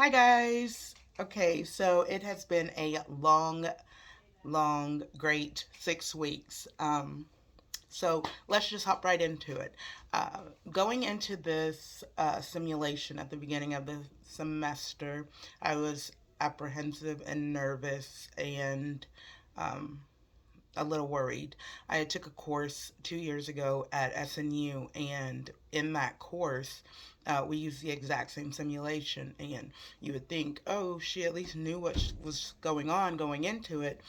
Hi guys. Okay, so it has been a long, great 6 weeks. So let's just hop right into it. Going into this simulation at the beginning of the semester, I was apprehensive and nervous and um, a little worried. I took a course 2 years ago at SNU, and in that course, we used the exact same simulation. And you would think, oh, she at least knew what was going on going into it.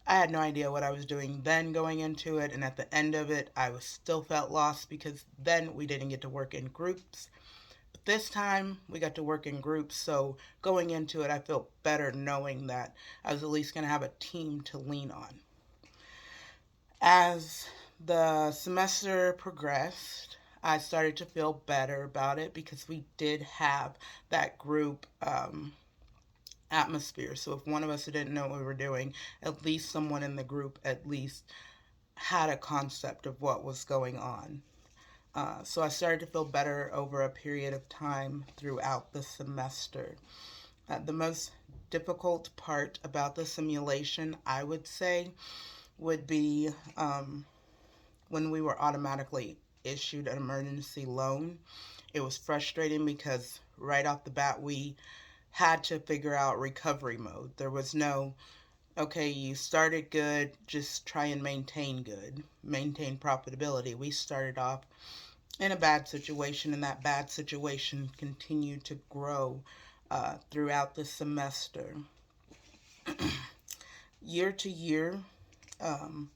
I had no idea what I was doing then going into it, and at the end of it, I was still felt lost because then we didn't get to work in groups. But this time, we got to work in groups, so going into it, I felt better knowing that I was at least going to have a team to lean on. As the semester progressed, I started to feel better about it because we did have that group atmosphere. So if one of us didn't know what we were doing, at least someone in the group at least had a concept of what was going on. So I started to feel better over a period of time throughout the semester. The most difficult part about the simulation, I would say, would be when we were automatically issued an emergency loan. It was frustrating because right off the bat, we had to figure out recovery mode. There was no, okay, you started good, just try and maintain good, maintain profitability. We started off in a bad situation, and that bad situation continued to grow throughout the semester. Year to year, um,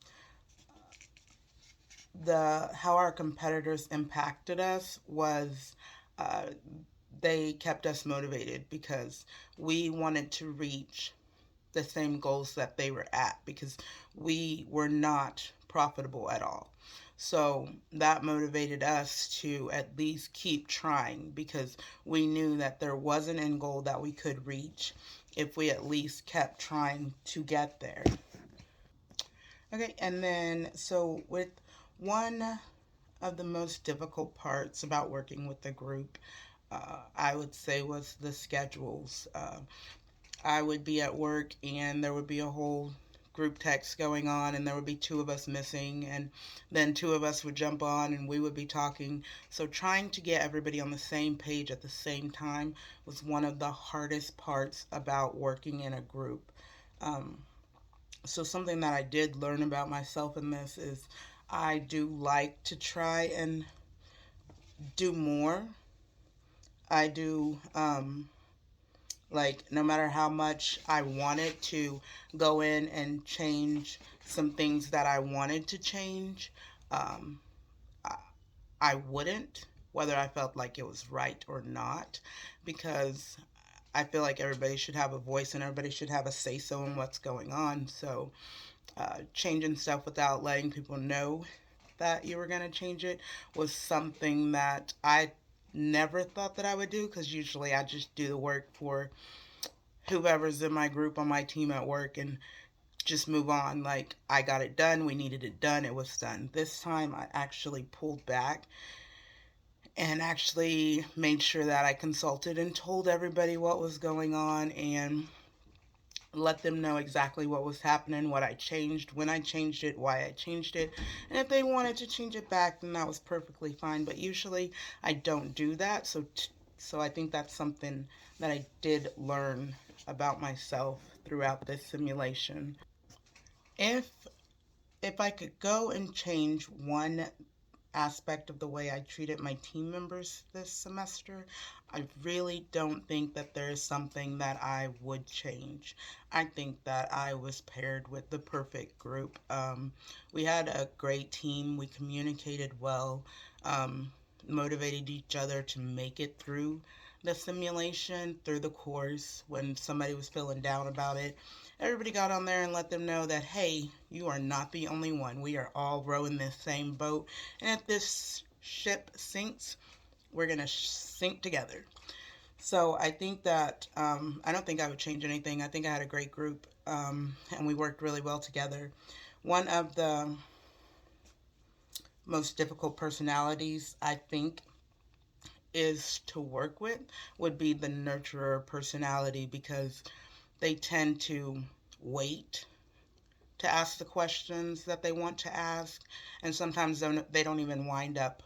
the how our competitors impacted us was uh, they kept us motivated because we wanted to reach the same goals that they were at because we were not profitable at all. So that motivated us to at least keep trying because we knew that there was an end goal that we could reach if we at least kept trying to get there. Okay, and then so with one of the most difficult parts about working with the group, I would say, was the schedules. I would be at work and there would be a whole group text going on, and there would be two of us missing, and then two of us would jump on and we would be talking. So trying to get everybody on the same page at the same time was one of the hardest parts about working in a group. Um, so something that I did learn about myself in this is I do like to try and do more. I do like no matter how much I wanted to go in and change some things that I wanted to change, um, I, I wouldn't, whether I felt like it was right or not, because I feel like everybody should have a voice and everybody should have a say so in what's going on. So changing stuff without letting people know that you were going to change it was something that I never thought that I would do because usually I just do the work for whoever's in my group on my team at work and just move on. Like, I got it done, we needed it done, it was done. This time I actually pulled back and actually made sure that I consulted and told everybody what was going on and let them know exactly what was happening, what I changed, when I changed it, why I changed it. And if they wanted to change it back, then that was perfectly fine. But usually I don't do that. So I think that's something that I did learn about myself throughout this simulation. If if I could go and change one aspect of the way I treated my team members this semester, I really don't think that there is something that I would change. I think that I was paired with the perfect group. We had a great team, we communicated well, um, motivated each other to make it through the simulation, through the course. When somebody was feeling down about it, everybody got on there and let them know that, hey, you are not the only one. We are all rowing this same boat, and if this ship sinks, we're going to sink together. So I think that I don't think I would change anything. I think I had a great group, and we worked really well together. One of the most difficult personalities, I think, is to work with would be the nurturer personality, because they tend to wait to ask the questions that they want to ask, and sometimes they don't even wind up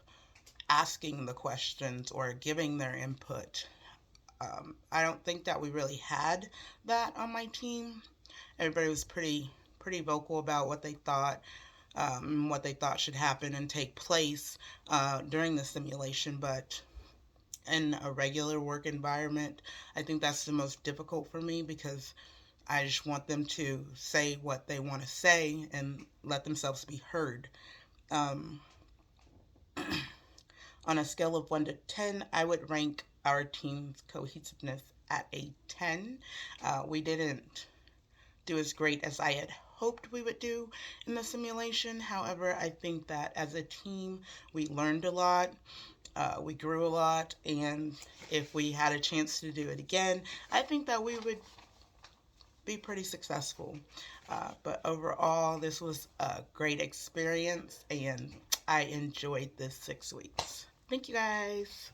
asking the questions or giving their input. I don't think that we really had that on my team. Everybody was pretty vocal about what they thought should happen and take place during the simulation. But in a regular work environment, I think that's the most difficult for me, because I just want them to say what they want to say and let themselves be heard. Um, on a scale of 1 to 10, I would rank our team's cohesiveness at a 10. We didn't do as great as I had hoped we would do in the simulation. However, I think that as a team, we learned a lot, we grew a lot, and if we had a chance to do it again, I think that we would be pretty successful. But overall, this was a great experience, and I enjoyed this 6 weeks. Thank you guys.